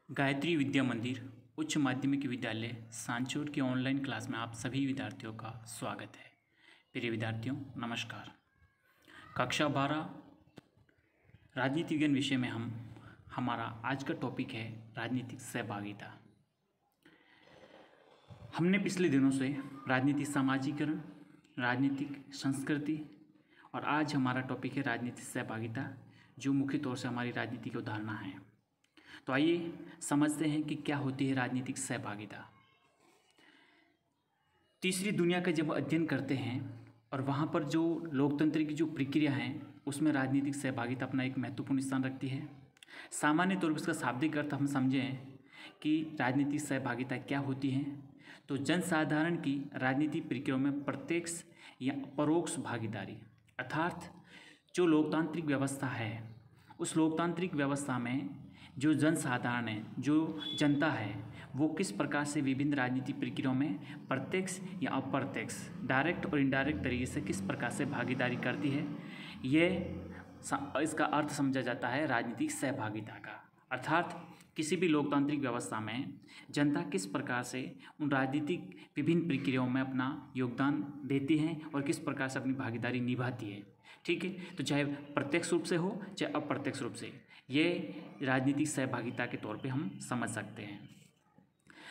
गायत्री विद्या मंदिर उच्च माध्यमिक विद्यालय सांचौर की ऑनलाइन क्लास में आप सभी विद्यार्थियों का स्वागत है। प्रिय विद्यार्थियों नमस्कार। कक्षा 12 राजनीति विज्ञान विषय में हमारा आज का टॉपिक है राजनीतिक सहभागिता। हमने पिछले दिनों से राजनीतिक सामाजिकरण, राजनीतिक संस्कृति और आज हमारा टॉपिक है राजनीतिक सहभागिता, जो मुख्य तौर से हमारी राजनीति की अवधारणा है। तो आइए समझते हैं कि क्या होती है राजनीतिक सहभागिता। तीसरी दुनिया का जब अध्ययन करते हैं और वहाँ पर जो लोकतंत्र की जो प्रक्रिया है उसमें राजनीतिक सहभागिता अपना एक महत्वपूर्ण स्थान रखती है। सामान्य तौर पर इसका शाब्दिक अर्थ हम समझें कि राजनीतिक सहभागिता क्या होती है, तो जनसाधारण की राजनीतिक प्रक्रियाओं में प्रत्यक्ष या परोक्ष भागीदारी, अर्थात जो लोकतांत्रिक व्यवस्था है उस लोकतांत्रिक व्यवस्था में जो जनसाधारण है, जो जनता है, वो किस प्रकार से विभिन्न राजनीतिक प्रक्रियाओं में प्रत्यक्ष या अप्रत्यक्ष, डायरेक्ट और इनडायरेक्ट तरीके से किस प्रकार से भागीदारी करती है, इसका अर्थ समझा जाता है राजनीतिक सहभागिता का। अर्थात किसी भी लोकतांत्रिक व्यवस्था में जनता किस प्रकार से उन राजनीतिक विभिन्न प्रक्रियाओं में अपना योगदान देती है और किस प्रकार से अपनी भागीदारी निभाती है। ठीक है, तो चाहे प्रत्यक्ष रूप से हो चाहे अप्रत्यक्ष रूप से, ये राजनीतिक सहभागिता के तौर पे हम समझ सकते हैं।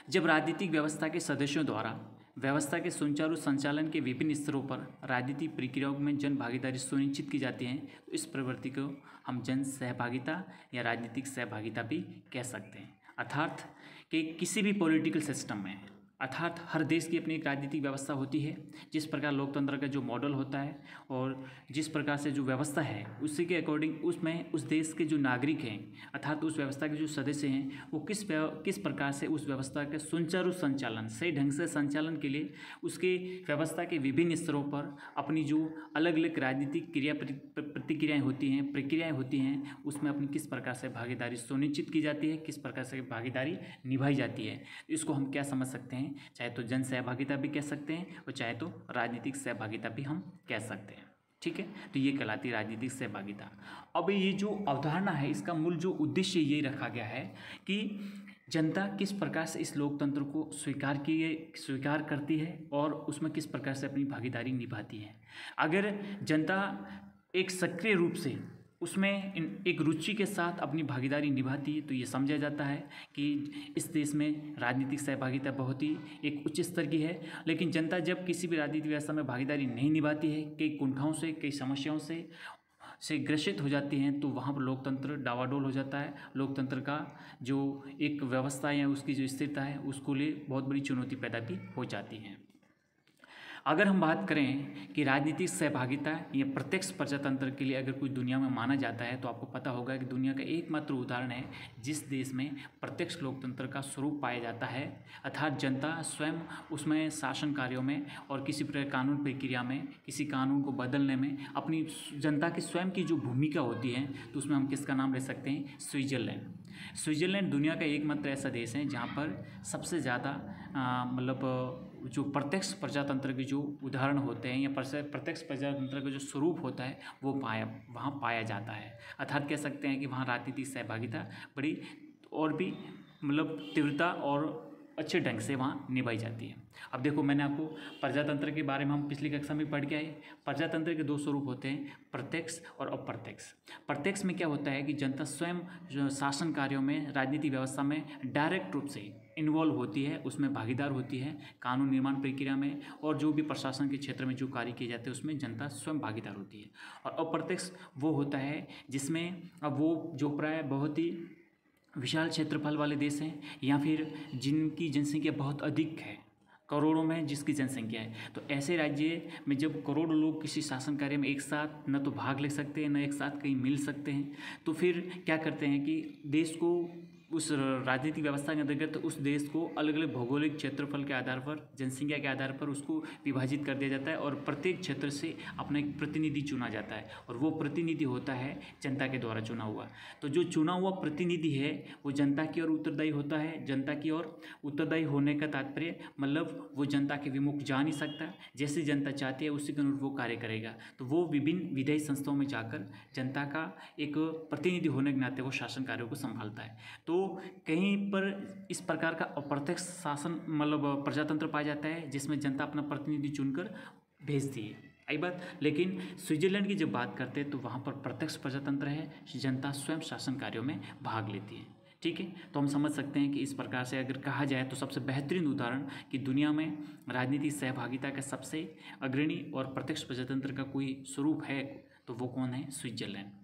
जब राजनीतिक व्यवस्था के सदस्यों द्वारा व्यवस्था के सुचारू संचालन के विभिन्न स्तरों पर राजनीतिक प्रक्रियाओं में जन भागीदारी सुनिश्चित की जाती है, तो इस प्रवृत्ति को हम जन सहभागिता या राजनीतिक सहभागिता भी कह सकते हैं। अर्थात कि किसी भी पॉलिटिकल सिस्टम में, अर्थात हर देश की अपनी एक राजनीतिक व्यवस्था होती है, जिस प्रकार लोकतंत्र का जो मॉडल होता है और जिस प्रकार से जो व्यवस्था है उसी के अकॉर्डिंग उसमें उस देश के जो नागरिक हैं, अर्थात उस व्यवस्था के जो सदस्य हैं, वो किस प्रकार से उस व्यवस्था के सुचारू संचालन, सही ढंग से संचालन के लिए उसके व्यवस्था के विभिन्न स्तरों पर अपनी जो अलग अलग राजनीतिक प्रतिक्रियाएँ होती हैं, प्रक्रियाएँ होती हैं, उसमें अपनी किस प्रकार से भागीदारी सुनिश्चित की जाती है, किस प्रकार से भागीदारी निभाई जाती है। इसको हम क्या समझ सकते हैं, चाहे तो जन सहभागिता भी कह सकते हैं और चाहे तो राजनीतिक सहभागिता भी हम कह सकते हैं। ठीक है, तो ये कहलाती है राजनीतिक सहभागिता। अब ये जो अवधारणा है इसका मूल जो उद्देश्य ये रखा गया है कि जनता किस प्रकार से इस लोकतंत्र को स्वीकार करती है और उसमें किस प्रकार से अपनी भागीदारी निभाती है। अगर जनता एक सक्रिय रूप से उसमें एक रुचि के साथ अपनी भागीदारी निभाती है तो ये समझा जाता है कि इस देश में राजनीतिक सहभागिता बहुत ही एक उच्च स्तर की है। लेकिन जनता जब किसी भी राजनीतिक व्यवस्था में भागीदारी नहीं निभाती है, कई कुंठाओं से, कई समस्याओं से ग्रसित हो जाती हैं, तो वहाँ पर लोकतंत्र डावाडोल हो जाता है। लोकतंत्र का जो एक व्यवस्था है, उसकी जो स्थिरता है, उसको लिए बहुत बड़ी चुनौती पैदा भी हो जाती है। अगर हम बात करें कि राजनीतिक सहभागिता या प्रत्यक्ष प्रजातंत्र के लिए अगर कुछ दुनिया में माना जाता है, तो आपको पता होगा कि दुनिया का एकमात्र उदाहरण है जिस देश में प्रत्यक्ष लोकतंत्र का स्वरूप पाया जाता है, अर्थात जनता स्वयं उसमें शासन कार्यों में और किसी प्रकार कानून प्रक्रिया में, किसी कानून को बदलने में अपनी जनता की स्वयं की जो भूमिका होती है, तो उसमें हम किसका नाम ले सकते हैं, स्विट्ज़रलैंड दुनिया का एकमात्र ऐसा देश है जहाँ पर सबसे ज़्यादा मतलब जो प्रत्यक्ष प्रजातंत्र के जो उदाहरण होते हैं या प्रत्यक्ष प्रजातंत्र का जो स्वरूप होता है वो वहाँ पाया जाता है। अर्थात कह सकते हैं कि वहाँ राजनीतिक सहभागिता बड़ी और भी मतलब तीव्रता और अच्छे ढंग से वहाँ निभाई जाती है। अब देखो, मैंने आपको प्रजातंत्र के बारे में हम पिछली कक्षा में पढ़ के आए। प्रजातंत्र के दो स्वरूप होते हैं, प्रत्यक्ष और अप्रत्यक्ष। प्रत्यक्ष में क्या होता है कि जनता स्वयं जो शासन कार्यों में, राजनीतिक व्यवस्था में डायरेक्ट रूप से इन्वॉल्व होती है, उसमें भागीदार होती है, कानून निर्माण प्रक्रिया में और जो भी प्रशासन के क्षेत्र में जो कार्य किए जाते हैं उसमें जनता स्वयं भागीदार होती है। और अप्रत्यक्ष वो होता है जिसमें अब वो जो प्राय बहुत ही विशाल क्षेत्रफल वाले देश हैं या फिर जिनकी जनसंख्या बहुत अधिक है, करोड़ों में जिसकी जनसंख्या है, तो ऐसे राज्य में जब करोड़ों लोग किसी शासन कार्य में एक साथ न तो भाग ले सकते हैं, न एक साथ कहीं मिल सकते हैं, तो फिर क्या करते हैं कि देश को उस राजनीतिक व्यवस्था के अंतर्गत उस देश को अलग अलग भौगोलिक क्षेत्रफल के आधार पर, जनसंख्या के आधार पर उसको विभाजित कर दिया जाता है और प्रत्येक क्षेत्र से अपना एक प्रतिनिधि चुना जाता है और वो प्रतिनिधि होता है जनता के द्वारा चुना हुआ। तो जो चुना हुआ प्रतिनिधि है वो जनता की ओर उत्तरदायी होता है। जनता की ओर उत्तरदायी होने का तात्पर्य मतलब वो जनता के विमुख जा नहीं सकता, जैसे जनता चाहती है उसी के अनुरूप वो कार्य करेगा। तो वो विभिन्न विधायी संस्थाओं में जाकर जनता का एक प्रतिनिधि होने के नाते वो शासन कार्यों को संभालता है। तो तो कहीं पर इस प्रकार का अप्रत्यक्ष शासन मतलब प्रजातंत्र पाया जाता है जिसमें जनता अपना प्रतिनिधि चुनकर भेजती है, आई बात। लेकिन स्विट्जरलैंड की जब बात करते हैं तो वहाँ पर प्रत्यक्ष प्रजातंत्र है, जनता स्वयं शासन कार्यों में भाग लेती है। ठीक है, तो हम समझ सकते हैं कि इस प्रकार से अगर कहा जाए तो सबसे बेहतरीन उदाहरण कि दुनिया में राजनीतिक सहभागिता का सबसे अग्रणी और प्रत्यक्ष प्रजातंत्र का कोई स्वरूप है तो वो कौन है? स्विट्जरलैंड।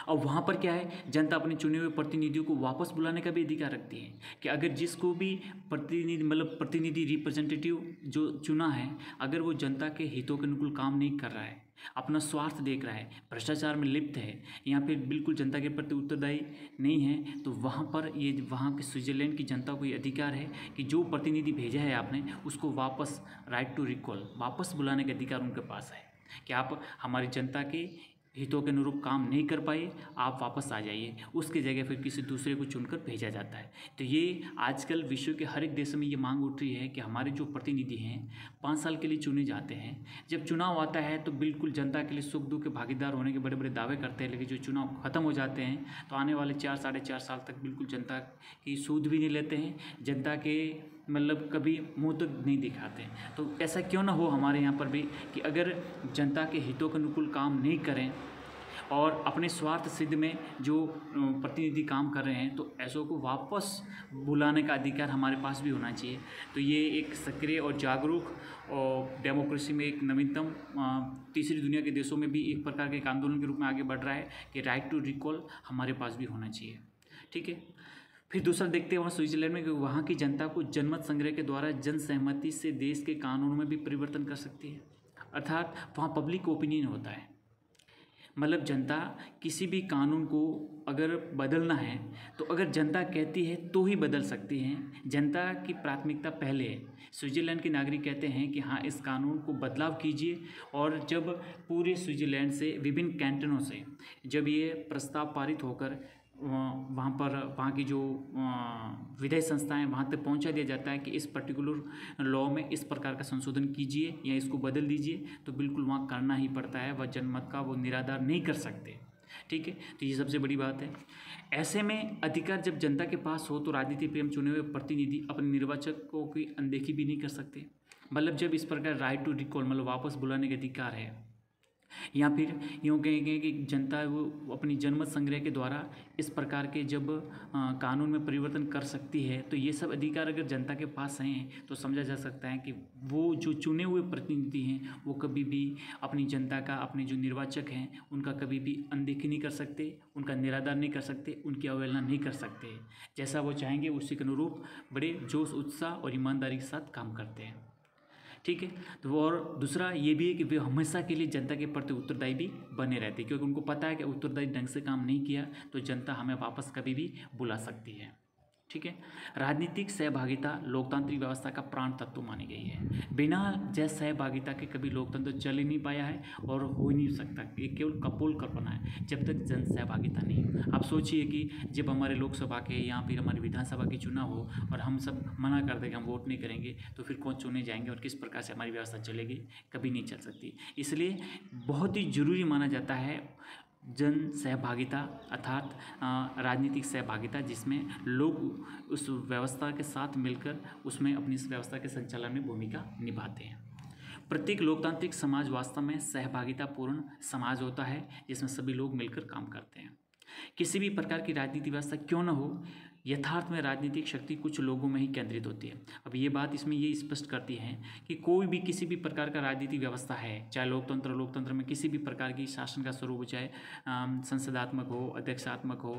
अब वहाँ पर क्या है, जनता अपने चुने हुए प्रतिनिधियों को वापस बुलाने का भी अधिकार रखती है कि अगर जिसको भी प्रतिनिधि रिप्रेजेंटेटिव जो चुना है, अगर वो जनता के हितों के अनुकूल काम नहीं कर रहा है, अपना स्वार्थ देख रहा है, भ्रष्टाचार में लिप्त है या फिर बिल्कुल जनता के प्रति उत्तरदायी नहीं है, तो वहाँ पर ये वहाँ के स्विट्जरलैंड की जनता को ये अधिकार है कि जो प्रतिनिधि भेजा है आपने उसको वापस राइट टू रिकॉल, वापस बुलाने का अधिकार उनके पास है कि आप हमारी जनता के हितों के अनुरूप काम नहीं कर पाए, आप वापस आ जाइए। उसकी जगह फिर किसी दूसरे को चुनकर भेजा जाता है। तो ये आजकल विश्व के हर एक देश में ये मांग उठ रही है कि हमारे जो प्रतिनिधि हैं 5 साल के लिए चुने जाते हैं, जब चुनाव आता है तो बिल्कुल जनता के लिए सुख दुख के भागीदार होने के बड़े बड़े दावे करते हैं, लेकिन जो चुनाव खत्म हो जाते हैं तो आने वाले 4 साढ़े 4 साल तक बिल्कुल जनता की सूध भी नहीं लेते हैं, जनता के मतलब कभी मुंह तक नहीं दिखाते। तो ऐसा क्यों ना हो हमारे यहाँ पर भी कि अगर जनता के हितों के अनुकूल काम नहीं करें और अपने स्वार्थ सिद्ध में जो प्रतिनिधि काम कर रहे हैं तो ऐसों को वापस बुलाने का अधिकार हमारे पास भी होना चाहिए। तो ये एक सक्रिय और जागरूक और डेमोक्रेसी में एक नवीनतम तीसरी दुनिया के देशों में भी एक प्रकार के एक आंदोलन के रूप में आगे बढ़ रहा है कि राइट टू रिकॉल हमारे पास भी होना चाहिए। ठीक है, फिर दूसरा देखते हैं वहाँ स्विट्जरलैंड में कि वहाँ की जनता को जनमत संग्रह के द्वारा जन सहमति से देश के कानूनों में भी परिवर्तन कर सकती है, अर्थात वहाँ पब्लिक ओपिनियन होता है। मतलब जनता किसी भी कानून को अगर बदलना है तो अगर जनता कहती है तो ही बदल सकती हैं, जनता की प्राथमिकता पहले है। स्विट्जरलैंड के नागरिक कहते हैं कि हाँ इस कानून को बदलाव कीजिए, और जब पूरे स्विट्जरलैंड से विभिन्न कैंटनों से जब ये प्रस्ताव पारित होकर वहाँ की जो विधायी संस्थाएं वहाँ तक पहुँचा दिया जाता है कि इस पर्टिकुलर लॉ में इस प्रकार का संशोधन कीजिए या इसको बदल दीजिए, तो बिल्कुल वहाँ करना ही पड़ता है, वह जनमत का वो निराधार नहीं कर सकते। ठीक है, तो ये सबसे बड़ी बात है। ऐसे में अधिकार जब जनता के पास हो तो राजनीति प्रेम चुने हुए प्रतिनिधि अपने निर्वाचकों की अनदेखी भी नहीं कर सकते। मतलब जब इस प्रकार राइट टू रिकॉल मतलब वापस बुलाने का अधिकार है, या फिर यूँ कहेंगे कि जनता वो अपनी जनमत संग्रह के द्वारा इस प्रकार के जब कानून में परिवर्तन कर सकती है, तो ये सब अधिकार अगर जनता के पास हैं तो समझा जा सकता है कि वो जो चुने हुए प्रतिनिधि हैं वो कभी भी अपनी जनता का, अपने जो निर्वाचक हैं उनका कभी भी अनदेखी नहीं कर सकते, उनका निरादर नहीं कर सकते, उनकी अवहेलना नहीं कर सकते। जैसा वो चाहेंगे उसी के अनुरूप बड़े जोश उत्साह और ईमानदारी के साथ काम करते हैं। ठीक है, तो और दूसरा ये भी है कि वे हमेशा के लिए जनता के प्रति उत्तरदायी भी बने रहते हैं, क्योंकि उनको पता है कि उत्तरदायी ढंग से काम नहीं किया तो जनता हमें वापस कभी भी बुला सकती है। ठीक है, राजनीतिक सहभागिता लोकतांत्रिक व्यवस्था का प्राण तत्व मानी गई है। बिना जन सहभागिता के कभी लोकतंत्र चल ही नहीं पाया है और हो ही नहीं सकता। ये केवल कपोल कल्पना है जब तक जन सहभागिता नहीं। आप सोचिए कि जब हमारे लोकसभा के या फिर हमारी विधानसभा के चुनाव हो और हम सब मना कर दें कि हम वोट नहीं करेंगे, तो फिर कौन चुने जाएंगे और किस प्रकार से हमारी व्यवस्था चलेगी? कभी नहीं चल सकती। इसलिए बहुत ही जरूरी माना जाता है जन सहभागिता अर्थात राजनीतिक सहभागिता, जिसमें लोग उस व्यवस्था के साथ मिलकर उसमें अपनी इस व्यवस्था के संचालन में भूमिका निभाते हैं। प्रत्येक लोकतांत्रिक समाज वास्तव में सहभागितापूर्ण समाज होता है जिसमें सभी लोग मिलकर काम करते हैं। किसी भी प्रकार की राजनीतिक व्यवस्था क्यों न हो, यथार्थ में राजनीतिक शक्ति कुछ लोगों में ही केंद्रित होती है। अब ये बात इसमें ये स्पष्ट करती है कि कोई भी किसी भी प्रकार का राजनीतिक व्यवस्था है, चाहे लोकतंत्र में किसी भी प्रकार की शासन का स्वरूप, चाहे संसदात्मक हो, अध्यक्षात्मक हो,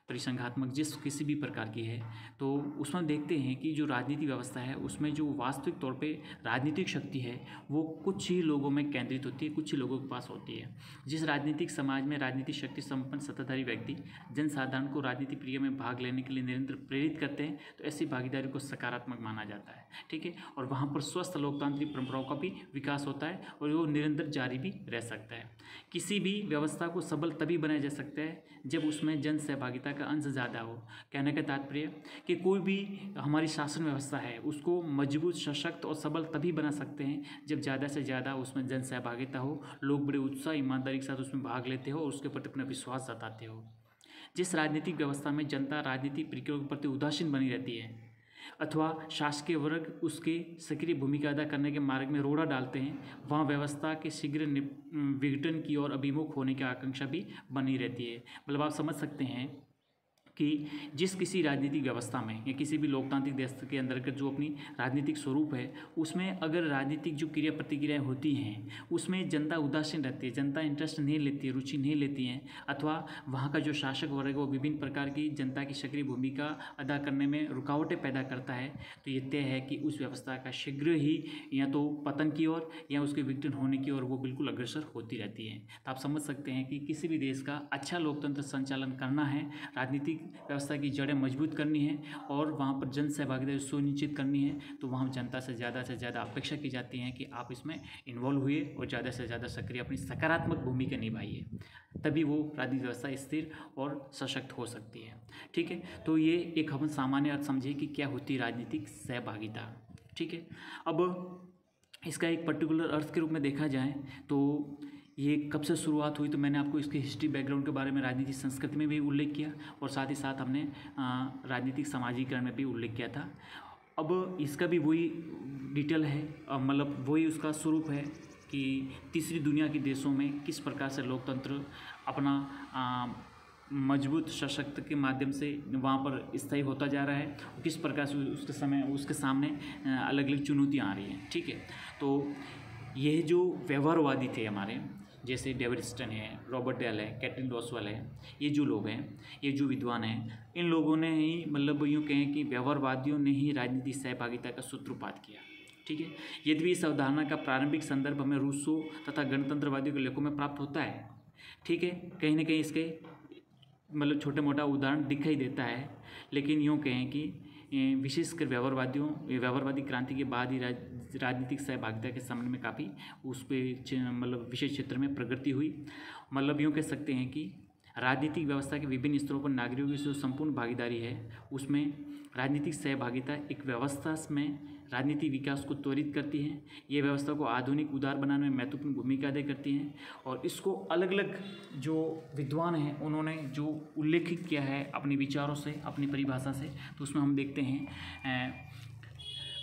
परिसंघात्मक, जिस किसी भी प्रकार की है, तो उसमें देखते हैं कि जो राजनीतिक व्यवस्था है उसमें जो वास्तविक तौर पर राजनीतिक शक्ति है वो कुछ ही लोगों में केंद्रित होती है, कुछ ही लोगों के पास होती है। जिस राजनीतिक समाज में राजनीतिक शक्ति संपन्न सत्ताधारी व्यक्ति जनसाधारण को राजनीतिक प्रक्रिया में भाग लेने के लिए निरंतर प्रेरित करते हैं, तो ऐसी भागीदारी को सकारात्मक माना जाता है। ठीक है, और वहाँ पर स्वस्थ लोकतांत्रिक परंपराओं का भी विकास होता है और वो निरंतर जारी भी रह सकता है। किसी भी व्यवस्था को सबल तभी बनाया जा सकता है जब उसमें जन सहभागिता का अंश ज़्यादा हो। कहने का तात्पर्य कि कोई भी हमारी शासन व्यवस्था है उसको मजबूत, सशक्त और सबल तभी बना सकते हैं जब ज़्यादा से ज़्यादा उसमें जन सहभागिता हो, लोग बड़े उत्साह ईमानदारी के साथ उसमें भाग लेते हो और उसके प्रति अपना विश्वास जताते हो। जिस राजनीतिक व्यवस्था में जनता राजनीतिक प्रक्रियाओं के प्रति उदासीन बनी रहती है अथवा शासकीय वर्ग उसके सक्रिय भूमिका अदा करने के मार्ग में रोड़ा डालते हैं, वहाँ व्यवस्था के शीघ्र विघटन की ओर अभिमुख होने की आकांक्षा भी बनी रहती है। मतलब आप समझ सकते हैं कि जिस किसी राजनीतिक व्यवस्था में या किसी भी लोकतांत्रिक देश के अंतर्गत जो अपनी राजनीतिक स्वरूप है, उसमें अगर राजनीतिक जो क्रिया प्रतिक्रियाएँ होती हैं उसमें जनता उदासीन रहती है, जनता इंटरेस्ट नहीं लेती है, रुचि नहीं लेती है, अथवा वहाँ का जो शासक वर्ग है वो विभिन्न प्रकार की जनता की सक्रिय भूमिका अदा करने में रुकावटें पैदा करता है, तो ये तय है कि उस व्यवस्था का शीघ्र ही या तो पतन की ओर या उसके विघटन होने की ओर वो बिल्कुल अग्रसर होती रहती है। तो आप समझ सकते हैं कि किसी भी देश का अच्छा लोकतंत्र संचालन करना है, राजनीतिक व्यवस्था की जड़ें मजबूत करनी है और वहाँ पर जन सहभागिता सुनिश्चित करनी है, तो वहाँ जनता से ज़्यादा अपेक्षा की जाती है कि आप इसमें इन्वॉल्व हुए और ज़्यादा से ज़्यादा सक्रिय अपनी सकारात्मक भूमिका निभाइए, तभी वो राजनीतिक व्यवस्था स्थिर और सशक्त हो सकती है। ठीक है, तो ये एक हम सामान्य अर्थ समझिए कि क्या होती है राजनीतिक सहभागिता। ठीक है, अब इसका एक पर्टिकुलर अर्थ के रूप में देखा जाए तो ये कब से शुरुआत हुई, तो मैंने आपको इसके हिस्ट्री बैकग्राउंड के बारे में राजनीतिक संस्कृति में भी उल्लेख किया और साथ ही साथ हमने राजनीतिक समाजीकरण में भी उल्लेख किया था। अब इसका भी वही डिटेल है, मतलब वही उसका स्वरूप है कि तीसरी दुनिया के देशों में किस प्रकार से लोकतंत्र अपना मजबूत सशक्त के माध्यम से वहाँ पर स्थायी होता जा रहा है, किस प्रकार से उसके सामने अलग अलग चुनौतियाँ आ रही हैं। ठीक है, तो यह जो व्यवहारवादी थे हमारे, जैसे डेविड स्टन है, रॉबर्ट डेल है, कैटरीन रोसवेल है, ये जो लोग हैं, ये जो विद्वान हैं, इन लोगों ने ही मतलब यूँ कहें कि व्यवहारवादियों ने ही राजनीतिक सहभागिता का सूत्रपात किया। ठीक है, यद्यपि इस अवधारणा का प्रारंभिक संदर्भ हमें रूसो तथा गणतंत्रवादियों के लेखों में प्राप्त होता है। ठीक है, कहीं ना कहीं इसके मतलब छोटा मोटा उदाहरण दिखाई देता है, लेकिन यूँ कहें कि विशेषकर व्यवहारवादी क्रांति के बाद ही राजनीतिक सहभागिता के संबंध में काफ़ी उस पर मतलब विशेष क्षेत्र में प्रगति हुई। मतलब यूँ कह सकते हैं कि राजनीतिक व्यवस्था के विभिन्न स्तरों पर नागरिकों की जो संपूर्ण भागीदारी है, उसमें राजनीतिक सहभागिता एक व्यवस्था में राजनीतिक विकास को त्वरित करती है। ये व्यवस्था को आधुनिक उदार बनाने में महत्वपूर्ण भूमिका अदा करती हैं और इसको अलग अलग जो विद्वान हैं उन्होंने जो उल्लेखित किया है अपने विचारों से, अपनी परिभाषा से, तो उसमें हम देखते हैं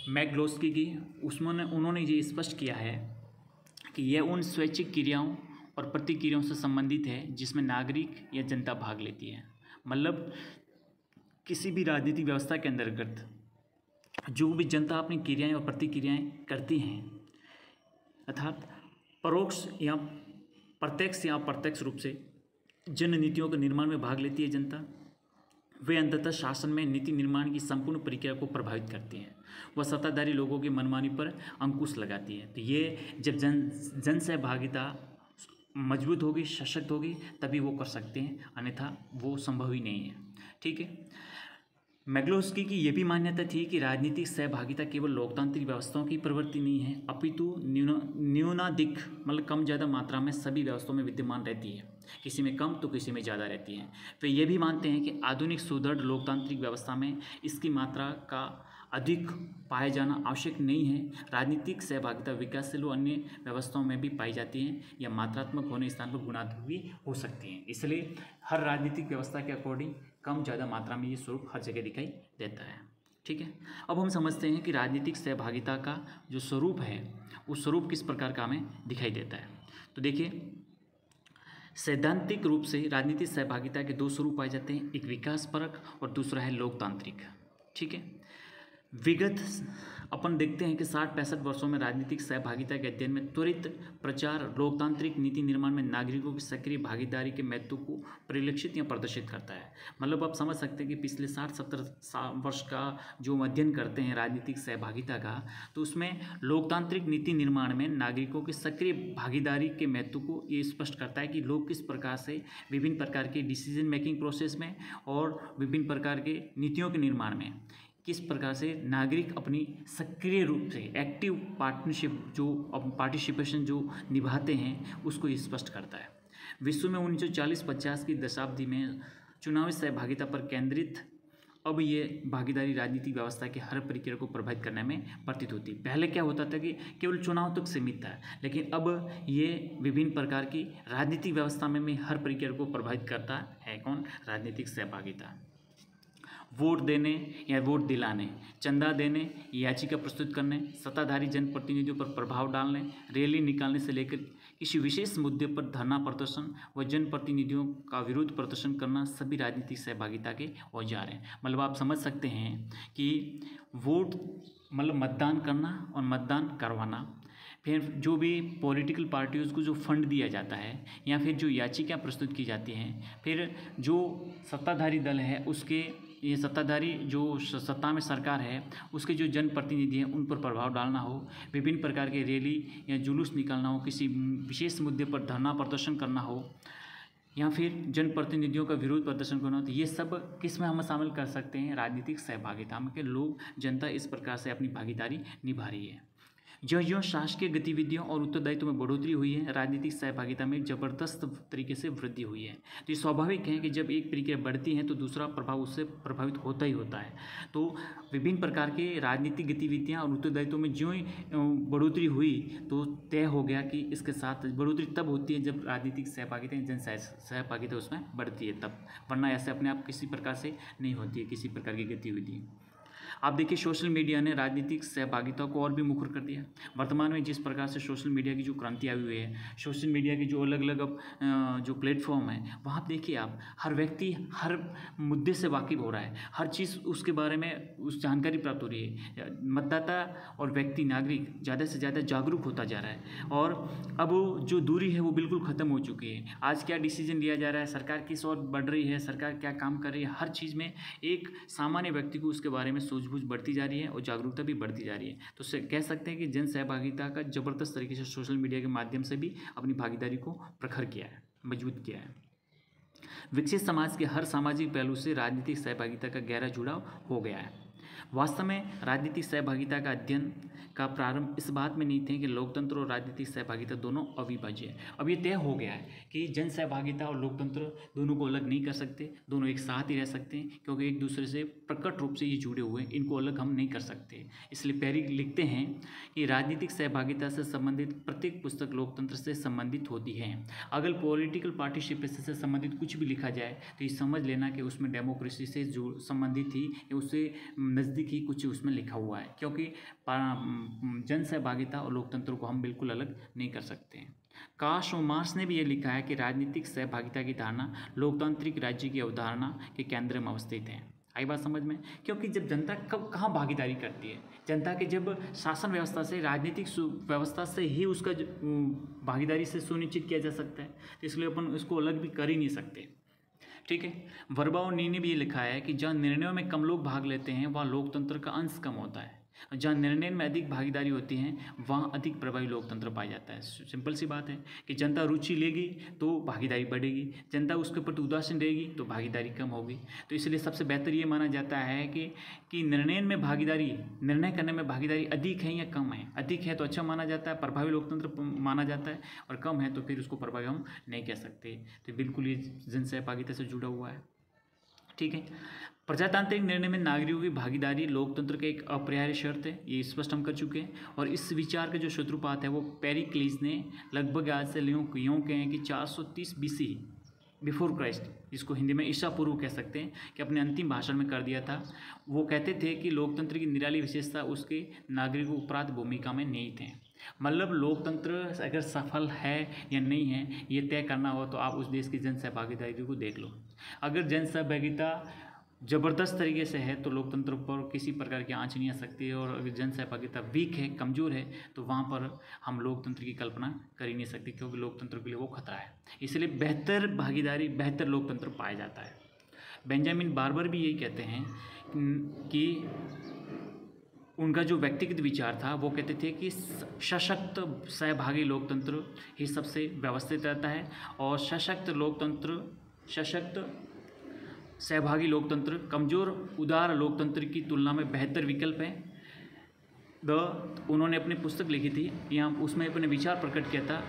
मैक्लोस्की की, उसमें उन्होंने ये स्पष्ट किया है कि यह उन स्वैच्छिक क्रियाओं और प्रतिक्रियाओं से संबंधित है जिसमें नागरिक या जनता भाग लेती है। मतलब किसी भी राजनीतिक व्यवस्था के अंतर्गत जो भी जनता अपनी क्रियाएं और प्रतिक्रियाएं करती हैं, अर्थात परोक्ष या प्रत्यक्ष या अप्रत्यक्ष रूप से जन नीतियों के निर्माण में भाग लेती है जनता, वे अंततः शासन में नीति निर्माण की संपूर्ण प्रक्रिया को प्रभावित करती हैं। वह सत्ताधारी लोगों की मनमानी पर अंकुश लगाती है। तो ये जब जन सहभागिता मजबूत होगी, सशक्त होगी, तभी वो कर सकते हैं, अन्यथा वो संभव ही नहीं है। ठीक है, मैक्लोस्की की यह भी मान्यता थी कि राजनीतिक सहभागिता केवल लोकतांत्रिक व्यवस्थाओं की प्रवृत्ति नहीं है, अपितु न्यूनाधिक मतलब कम ज़्यादा मात्रा में सभी व्यवस्थाओं में विद्यमान रहती है, किसी में कम तो किसी में ज़्यादा रहती है। वे ये भी मानते हैं कि आधुनिक सुदृढ़ लोकतांत्रिक व्यवस्था में इसकी मात्रा का अधिक पाया जाना आवश्यक नहीं है। राजनीतिक सहभागिता विकासशील अन्य व्यवस्थाओं में भी पाई जाती हैं या मात्रात्मक होने स्थान पर गुणात्मक भी हो सकती हैं। इसलिए हर राजनीतिक व्यवस्था के अकॉर्डिंग कम ज़्यादा मात्रा में ये स्वरूप हर जगह दिखाई देता है। ठीक है, अब हम समझते हैं कि राजनीतिक सहभागिता का जो स्वरूप है उस स्वरूप किस प्रकार का हमें दिखाई देता है। तो देखिए, सैद्धांतिक रूप से राजनीतिक सहभागिता के दो स्वरूप पाए जाते हैं, एक विकासपरक और दूसरा है लोकतांत्रिक। ठीक है, विगत अपन देखते हैं कि 60-65 वर्षों में राजनीतिक सहभागिता के अध्ययन में त्वरित प्रचार लोकतांत्रिक नीति निर्माण में नागरिकों की सक्रिय भागीदारी के महत्व को परिलक्षित या प्रदर्शित करता है। मतलब आप समझ सकते हैं कि पिछले 60-70 वर्ष का जो अध्ययन करते हैं राजनीतिक सहभागिता का, तो उसमें लोकतांत्रिक नीति निर्माण में नागरिकों की सक्रिय भागीदारी के महत्व को ये स्पष्ट करता है कि लोग किस प्रकार से विभिन्न प्रकार के डिसीजन मेकिंग प्रोसेस में और विभिन्न प्रकार के नीतियों के निर्माण में किस प्रकार से नागरिक अपनी सक्रिय रूप से एक्टिव पार्टिसिपेशन जो निभाते हैं उसको स्पष्ट करता है। विश्व में 1940-50 की दशाब्दी में चुनावी सहभागिता पर केंद्रित अब ये भागीदारी राजनीतिक व्यवस्था के हर प्रक्रिया को प्रभावित करने में प्रतीत होती है। पहले क्या होता था कि केवल चुनाव तक सीमित था, लेकिन अब ये विभिन्न प्रकार की राजनीतिक व्यवस्था में हर प्रक्रिया को प्रभावित करता है। कौन? राजनीतिक सहभागिता। वोट देने या वोट दिलाने, चंदा देने, याचिका प्रस्तुत करने, सत्ताधारी जनप्रतिनिधियों पर प्रभाव डालने, रैली निकालने से लेकर किसी विशेष मुद्दे पर धरना प्रदर्शन व जनप्रतिनिधियों का विरोध प्रदर्शन करना सभी राजनीतिक सहभागिता के औजार हैं। मतलब आप समझ सकते हैं कि वोट मतलब मतदान करना और मतदान करवाना, फिर जो भी पॉलिटिकल पार्टियों को जो फंड दिया जाता है या फिर जो याचिका प्रस्तुत की जाती हैं, फिर जो सत्ताधारी दल है उसके ये सत्ताधारी जो सत्ता में सरकार है उसके जो जनप्रतिनिधि हैं उन पर प्रभाव डालना हो, विभिन्न प्रकार के रैली या जुलूस निकालना हो, किसी विशेष मुद्दे पर धरना प्रदर्शन करना हो या फिर जनप्रतिनिधियों का विरोध प्रदर्शन करना हो, तो ये सब किस में हम शामिल कर सकते हैं? राजनीतिक सहभागिता में के लोग, जनता इस प्रकार से अपनी भागीदारी निभा रही है। जो शासकीय गतिविधियों और उत्तरदायित्व में बढ़ोतरी हुई है, राजनीतिक सहभागिता में जबरदस्त तरीके से वृद्धि हुई है। तो ये स्वाभाविक है कि जब एक प्रक्रिया बढ़ती है तो दूसरा प्रभाव उससे प्रभावित होता ही होता है। तो विभिन्न प्रकार के राजनीतिक गतिविधियां और उत्तरदायित्व में ज्यों ही बढ़ोतरी हुई तो तय हो गया कि इसके साथ बढ़ोतरी तब होती है जब राजनीतिक सहभागिता, जन सहभागिता उसमें बढ़ती है तब, वरना ऐसे अपने आप किसी प्रकार से नहीं होती है किसी प्रकार की गतिविधि। आप देखिए सोशल मीडिया ने राजनीतिक सहभागिता को और भी मुखर कर दिया। वर्तमान में जिस प्रकार से सोशल मीडिया की जो क्रांति आई हुई है, सोशल मीडिया की जो अलग अलग अब जो प्लेटफॉर्म है वहाँ देखिए आप, हर व्यक्ति हर मुद्दे से वाकिफ़ हो रहा है, हर चीज़ उसके बारे में उस जानकारी प्राप्त हो रही है। मतदाता और व्यक्ति नागरिक ज़्यादा से ज़्यादा जागरूक होता जा रहा है और अब जो दूरी है वो बिल्कुल ख़त्म हो चुकी है। आज क्या डिसीजन लिया जा रहा है, सरकार किस ओर बढ़ रही है, सरकार क्या काम कर रही है, हर चीज़ में एक सामान्य व्यक्ति को उसके बारे में सूझबूझ बढ़ती जा रही है और जागरूकता भी बढ़ती जा रही है। तो कह सकते हैं कि जन सहभागिता का जबरदस्त तरीके से सोशल मीडिया के माध्यम से भी अपनी भागीदारी को प्रखर किया है, मजबूत किया है। विकसित समाज के हर सामाजिक पहलू से राजनीतिक सहभागिता का गहरा जुड़ाव हो गया है। वास्तव में राजनीतिक सहभागिता का अध्ययन का प्रारंभ इस बात में नहीं थे कि लोकतंत्र और राजनीतिक सहभागिता दोनों अविभाज्य है। अब ये तय हो गया है कि जन सहभागिता और लोकतंत्र दोनों को अलग नहीं कर सकते, दोनों एक साथ ही रह सकते हैं क्योंकि एक दूसरे से प्रकट रूप से ये जुड़े हुए हैं, इनको अलग हम नहीं कर सकते। इसलिए पेरी लिखते हैं कि राजनीतिक सहभागिता से संबंधित प्रत्येक पुस्तक लोकतंत्र से संबंधित होती है। अगर पॉलिटिकल पार्टिसिपेशन से संबंधित कुछ भी लिखा जाए तो ये समझ लेना कि उसमें डेमोक्रेसी से जो संबंधित ही या उससे नज़दीक ही कुछ उसमें लिखा हुआ है, क्योंकि जन सहभागिता और लोकतंत्र को हम बिल्कुल अलग नहीं कर सकते हैं। काश और मार्क्स ने भी ये लिखा है कि राजनीतिक सहभागिता की धारणा लोकतांत्रिक राज्य की अवधारणा के केंद्र में अवस्थित है। आई बात समझ में? क्योंकि जब जनता कब कहाँ भागीदारी करती है, जनता के जब शासन व्यवस्था से, राजनीतिक व्यवस्था से ही उसका भागीदारी से सुनिश्चित किया जा सकता है, तो इसलिए अपन इसको अलग भी कर ही नहीं सकते। ठीक है। वर्बा और नी ने भी ये लिखा है कि जहाँ निर्णयों में कम लोग भाग लेते हैं वहाँ लोकतंत्र का अंश कम होता है, जहाँ निर्णय में अधिक भागीदारी होती है वहाँ अधिक प्रभावी लोकतंत्र पाया जाता है। सिंपल सी बात है कि जनता रुचि लेगी तो भागीदारी बढ़ेगी, जनता उसके प्रति उदासीन रहेगी तो भागीदारी कम होगी। तो इसलिए सबसे बेहतर ये माना जाता है कि निर्णय में भागीदारी, निर्णय करने में भागीदारी अधिक है या कम है। अधिक है तो अच्छा माना जाता है, प्रभावी लोकतंत्र माना जाता है, और कम है तो फिर उसको प्रभावी हम नहीं कह सकते। तो बिल्कुल ये जन सहभागिता से जुड़ा हुआ है। ठीक है। प्रजातांत्रिक निर्णय में नागरिकों की भागीदारी लोकतंत्र का एक अपरिहार्य शर्त है, ये स्पष्ट हम कर चुके हैं। और इस विचार के जो सूत्रपात है वो पेरिक्लीस ने लगभग आज से यूँ कहें कि 430 BC बिफोर क्राइस्ट, इसको हिंदी में ईसा पूर्व कह सकते हैं, कि अपने अंतिम भाषण में कर दिया था। वो कहते थे कि लोकतंत्र की निराली विशेषता उसके नागरिकों उपरांत भूमिका में नहीं थे। मतलब लोकतंत्र अगर सफल है या नहीं है ये तय करना हो तो आप उस देश की जन सहभागिता को देख लो। अगर जन सहभागिता ज़बरदस्त तरीके से है तो लोकतंत्र पर किसी प्रकार की आंच नहीं आ सकती है, और अगर जन सहभागिता वीक है, कमज़ोर है, तो वहाँ पर हम लोकतंत्र की कल्पना कर ही नहीं सकते, क्योंकि लोकतंत्र के लिए वो खतरा है। इसलिए बेहतर भागीदारी, बेहतर लोकतंत्र पाया जाता है। बेंजामिन बार्बर भी यही कहते हैं कि उनका जो व्यक्तिगत विचार था वो कहते थे कि सशक्त सहभागी लोकतंत्र ही सबसे व्यवस्थित रहता है, और सशक्त सहभागी लोकतंत्र कमज़ोर उदार लोकतंत्र की तुलना में बेहतर विकल्प है। उन्होंने अपनी पुस्तक लिखी थी, यहाँ उसमें अपने विचार प्रकट किया था,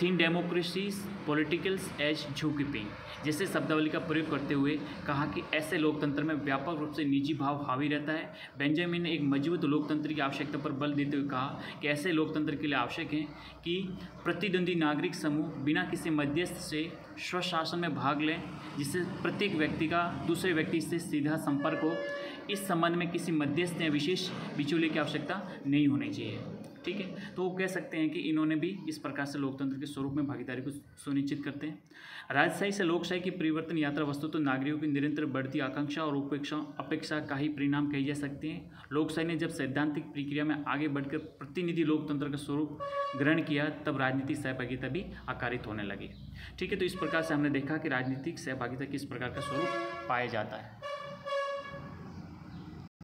थीन डेमोक्रेसीज पॉलिटिकल्स एज झूकीपिंग जैसे शब्दावली का प्रयोग करते हुए कहा कि ऐसे लोकतंत्र में व्यापक रूप से निजी भाव हावी रहता है। बेंजामिन ने एक मजबूत लोकतंत्र की आवश्यकता पर बल देते हुए कहा कि ऐसे लोकतंत्र के लिए आवश्यक है कि प्रतिद्वंदी नागरिक समूह बिना किसी मध्यस्थ से स्वशासन में भाग लें, जिससे प्रत्येक व्यक्ति का दूसरे व्यक्ति से सीधा संपर्क हो। इस संबंध में किसी मध्यस्थ या विशेष बिचौलिए की आवश्यकता नहीं होनी चाहिए। ठीक है, तो वो कह सकते हैं कि इन्होंने भी इस प्रकार से लोकतंत्र के स्वरूप में भागीदारी को सुनिश्चित करते हैं। राजशाही से लोकशाही की परिवर्तन यात्रा वस्तु तो नागरिकों की निरंतर बढ़ती आकांक्षा और अपेक्षा का ही परिणाम कही जा सकती है। लोकशाही ने जब सैद्धांतिक प्रक्रिया में आगे बढ़कर प्रतिनिधि लोकतंत्र का स्वरूप ग्रहण किया, तब राजनीतिक सहभागिता भी आकारित होने लगी। ठीक है, तो इस प्रकार से हमने देखा कि राजनीतिक सहभागिता किस प्रकार का स्वरूप पाया जाता है।